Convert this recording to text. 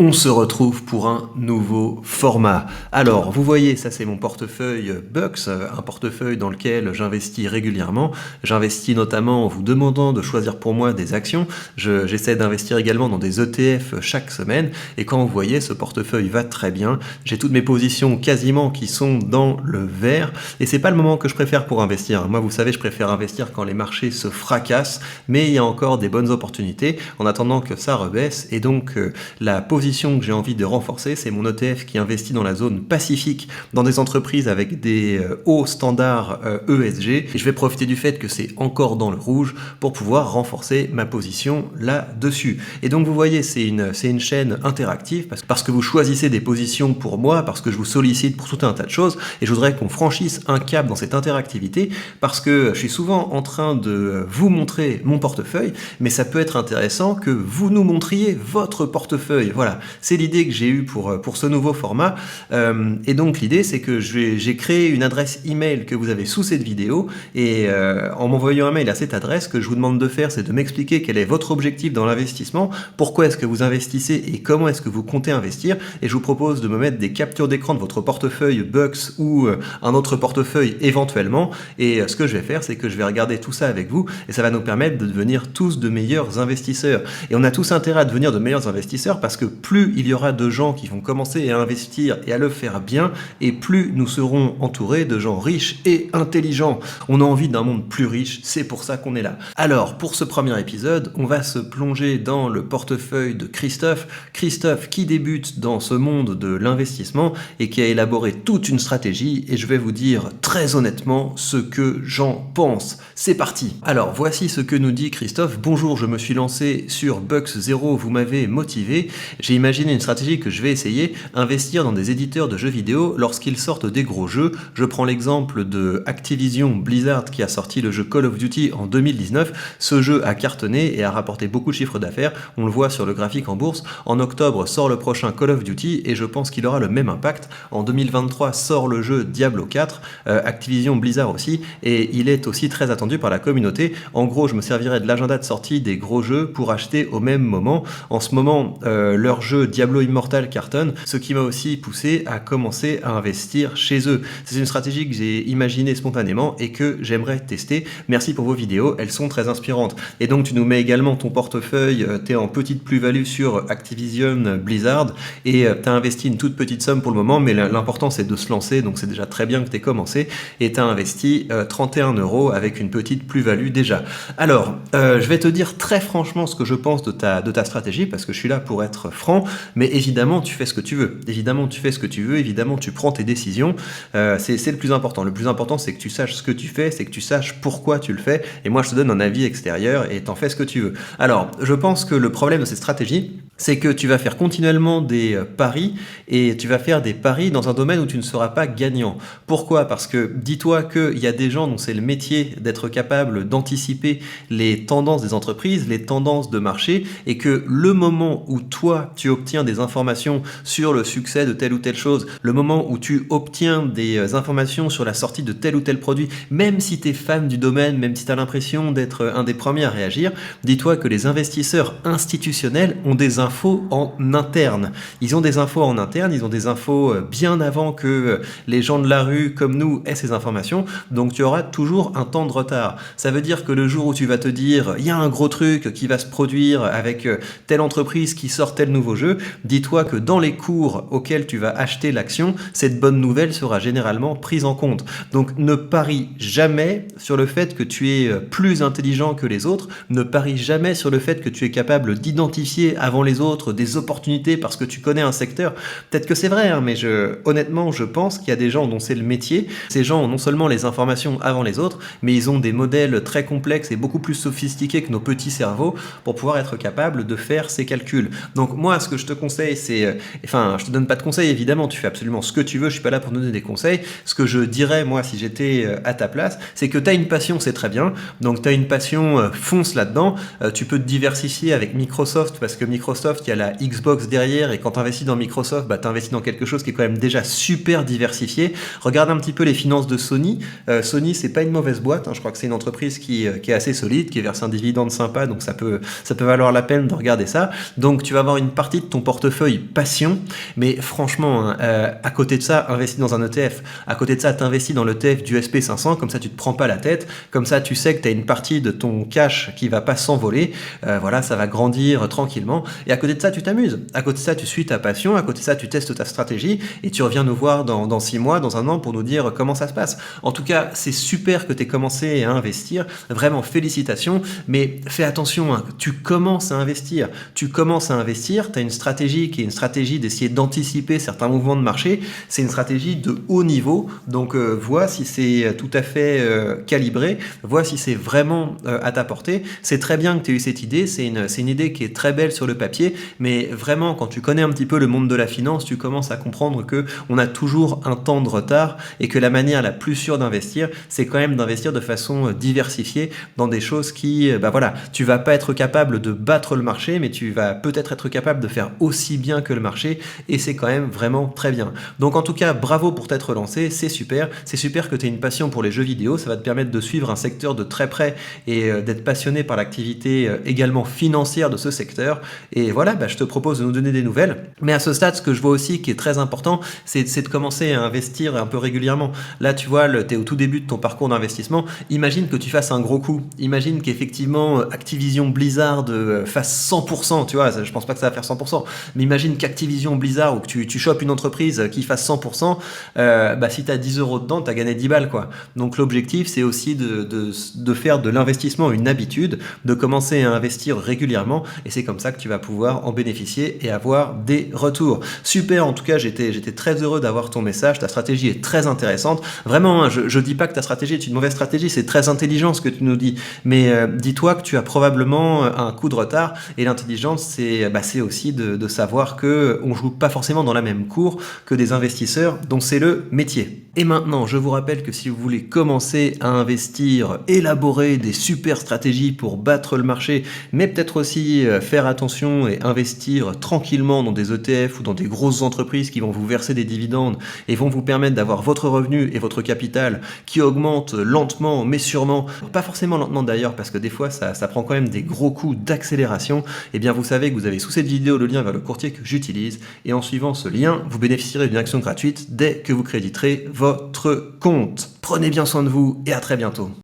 On se retrouve pour un nouveau format. Alors, vous voyez, ça c'est mon portefeuille Bucks, un portefeuille dans lequel j'investis régulièrement. J'investis notamment en vous demandant de choisir pour moi des actions. J'essaie d'investir également dans des ETF chaque semaine. Et quand vous voyez, ce portefeuille va très bien. J'ai toutes mes positions quasiment qui sont dans le vert. Et c'est pas le moment que je préfère pour investir. Moi, vous savez, je préfère investir quand les marchés se fracassent. Mais il y a encore des bonnes opportunités en attendant que ça rebaisse. Et donc, la position que j'ai envie de renforcer, c'est mon ETF qui investit dans la zone Pacifique, dans des entreprises avec des hauts standards ESG. Et je vais profiter du fait que c'est encore dans le rouge pour pouvoir renforcer ma position là-dessus. Et donc vous voyez, c'est une chaîne interactive parce que vous choisissez des positions pour moi, parce que je vous sollicite pour tout un tas de choses. Et je voudrais qu'on franchisse un cap dans cette interactivité parce que je suis souvent en train de vous montrer mon portefeuille, mais ça peut être intéressant que vous nous montriez votre portefeuille. Voilà. C'est l'idée que j'ai eue pour ce nouveau format. Et donc l'idée, c'est que j'ai créé une adresse email que vous avez sous cette vidéo. Et en m'envoyant un mail à cette adresse, ce que je vous demande de faire, c'est de m'expliquer quel est votre objectif dans l'investissement, pourquoi est-ce que vous investissez et comment est-ce que vous comptez investir. Et je vous propose de me mettre des captures d'écran de votre portefeuille Bucks ou un autre portefeuille éventuellement. Et ce que je vais faire, c'est que je vais regarder tout ça avec vous et ça va nous permettre de devenir tous de meilleurs investisseurs. Et on a tous intérêt à devenir de meilleurs investisseurs parce que plus il y aura de gens qui vont commencer à investir et à le faire bien, et plus nous serons entourés de gens riches et intelligents. On a envie d'un monde plus riche, c'est pour ça qu'on est là. Alors, pour ce premier épisode, on va se plonger dans le portefeuille de Christophe. Christophe qui débute dans ce monde de l'investissement et qui a élaboré toute une stratégie, et je vais vous dire très honnêtement ce que j'en pense. C'est parti. Alors, voici ce que nous dit Christophe. Bonjour, je me suis lancé sur Bucks 0, vous m'avez motivé. J'ai imaginé une stratégie que je vais essayer, investir dans des éditeurs de jeux vidéo lorsqu'ils sortent des gros jeux. Je prends l'exemple de Activision Blizzard qui a sorti le jeu Call of Duty en 2019. Ce jeu a cartonné et a rapporté beaucoup de chiffres d'affaires. On le voit sur le graphique en bourse. En octobre sort le prochain Call of Duty et je pense qu'il aura le même impact. En 2023 sort le jeu Diablo 4, Activision Blizzard aussi, et il est aussi très attendu par la communauté. En gros, je me servirai de l'agenda de sortie des gros jeux pour acheter au même moment. En ce moment, leur jeu Diablo Immortal cartonne, ce qui m'a aussi poussé à commencer à investir chez eux. C'est une stratégie que j'ai imaginée spontanément et que j'aimerais tester. Merci pour vos vidéos, elles sont très inspirantes. Et donc tu nous mets également ton portefeuille, tu es en petite plus-value sur Activision Blizzard et tu as investi une toute petite somme pour le moment, mais l'important c'est de se lancer, donc c'est déjà très bien que tu aies commencé et tu as investi 31 € avec une petite plus-value déjà. Alors, je vais te dire très franchement ce que je pense de ta stratégie parce que je suis là pour être franc, mais évidemment tu fais ce que tu veux, évidemment tu prends tes décisions, c'est le plus important. Le plus important c'est que tu saches ce que tu fais, c'est que tu saches pourquoi tu le fais, et moi je te donne un avis extérieur et t'en fais ce que tu veux. Alors je pense que le problème de cette stratégie, c'est que tu vas faire continuellement des paris, et tu vas faire des paris dans un domaine où tu ne seras pas gagnant. Pourquoi ? Parce que dis-toi qu'il y a des gens dont c'est le métier d'être capable d'anticiper les tendances des entreprises, les tendances de marché, et que le moment où toi tu obtiens des informations sur le succès de telle ou telle chose, le moment où tu obtiens des informations sur la sortie de tel ou tel produit, même si tu es fan du domaine, même si tu as l'impression d'être un des premiers à réagir, dis-toi que les investisseurs institutionnels ont des infos en interne. Ils ont des infos en interne, ils ont des infos bien avant que les gens de la rue comme nous aient ces informations, donc tu auras toujours un temps de retard. Ça veut dire que le jour où tu vas te dire il y a un gros truc qui va se produire avec telle entreprise qui sort tel nouveau jeu, dis-toi que dans les cours auxquels tu vas acheter l'action, cette bonne nouvelle sera généralement prise en compte. Donc ne parie jamais sur le fait que tu es plus intelligent que les autres, ne parie jamais sur le fait que tu es capable d'identifier avant les autres des opportunités parce que tu connais un secteur. Peut-être que c'est vrai, hein, mais honnêtement, je pense qu'il y a des gens dont c'est le métier. Ces gens ont non seulement les informations avant les autres, mais ils ont des modèles très complexes et beaucoup plus sophistiqués que nos petits cerveaux pour pouvoir être capables de faire ces calculs. Donc moi, ce que je te conseille, c'est... Enfin, je te donne pas de conseils, évidemment, tu fais absolument ce que tu veux, je suis pas là pour te donner des conseils. Ce que je dirais, moi, si j'étais à ta place, c'est que tu as une passion, c'est très bien. Donc tu as une passion, fonce là-dedans. Tu peux te diversifier avec Microsoft, parce que Microsoft, il y a la Xbox derrière, et quand tu investis dans Microsoft, bah, tu investis dans quelque chose qui est quand même déjà super diversifié. Regarde un petit peu les finances de Sony. Sony, c'est pas une mauvaise boîte, hein. Je crois que c'est une entreprise qui est assez solide, qui verse un dividende sympa, donc ça peut valoir la peine de regarder ça. Donc tu vas avoir une partie partie de ton portefeuille passion, mais franchement, hein, à côté de ça, investis dans un ETF. À côté de ça, t'investis dans l'ETF du SP500, comme ça tu te prends pas la tête, comme ça tu sais que tu as une partie de ton cash qui va pas s'envoler, voilà, ça va grandir tranquillement, et à côté de ça, tu t'amuses. À côté de ça, tu suis ta passion, à côté de ça, tu testes ta stratégie, et tu reviens nous voir dans 6 mois, dans un an, pour nous dire comment ça se passe. En tout cas, c'est super que tu aies commencé à investir, vraiment félicitations, mais fais attention, hein, tu commences à investir, tu as une stratégie qui est une stratégie d'essayer d'anticiper certains mouvements de marché, c'est une stratégie de haut niveau, donc vois si c'est tout à fait calibré, vois si c'est vraiment à ta portée. C'est très bien que tu aies eu cette idée, c'est une idée qui est très belle sur le papier, mais vraiment quand tu connais un petit peu le monde de la finance, tu commences à comprendre que on a toujours un temps de retard et que la manière la plus sûre d'investir, c'est quand même d'investir de façon diversifiée dans des choses qui, bah voilà, tu vas pas être capable de battre le marché, mais tu vas peut-être être capable de faire aussi bien que le marché, et c'est quand même vraiment très bien. Donc en tout cas, bravo pour t'être lancé, c'est super que tu aies une passion pour les jeux vidéo, ça va te permettre de suivre un secteur de très près et d'être passionné par l'activité également financière de ce secteur, et voilà, bah, je te propose de nous donner des nouvelles. Mais à ce stade, ce que je vois aussi qui est très important, c'est de commencer à investir un peu régulièrement. Là, tu vois, tu es au tout début de ton parcours d'investissement, imagine que tu fasses un gros coup, imagine qu'effectivement Activision Blizzard fasse 100%, tu vois, je pense pas que ça va faire 100%, mais imagine qu'Activision Blizzard, ou que tu chopes une entreprise qui fasse 100%, bah si tu as 10 euros dedans, tu as gagné 10 balles, quoi. Donc l'objectif, c'est aussi de faire de l'investissement une habitude, de commencer à investir régulièrement, et c'est comme ça que tu vas pouvoir en bénéficier et avoir des retours. Super, en tout cas, j'étais très heureux d'avoir ton message, ta stratégie est très intéressante. Vraiment, hein, je dis pas que ta stratégie est une mauvaise stratégie, c'est très intelligent ce que tu nous dis, mais dis-toi que tu as probablement un coup de retard, et l'intelligence, c'est aussi de savoir que on joue pas forcément dans la même cour que des investisseurs dont c'est le métier. Et maintenant, je vous rappelle que si vous voulez commencer à investir, élaborer des super stratégies pour battre le marché, mais peut-être aussi faire attention et investir tranquillement dans des ETF ou dans des grosses entreprises qui vont vous verser des dividendes et vont vous permettre d'avoir votre revenu et votre capital qui augmente lentement mais sûrement, pas forcément lentement d'ailleurs, parce que des fois ça prend quand même des gros coups d'accélération, et bien vous savez que vous avez sous cette vidéo le lien vers le courtier que j'utilise, et en suivant ce lien, vous bénéficierez d'une action gratuite dès que vous créditerez votre compte. Prenez bien soin de vous et à très bientôt.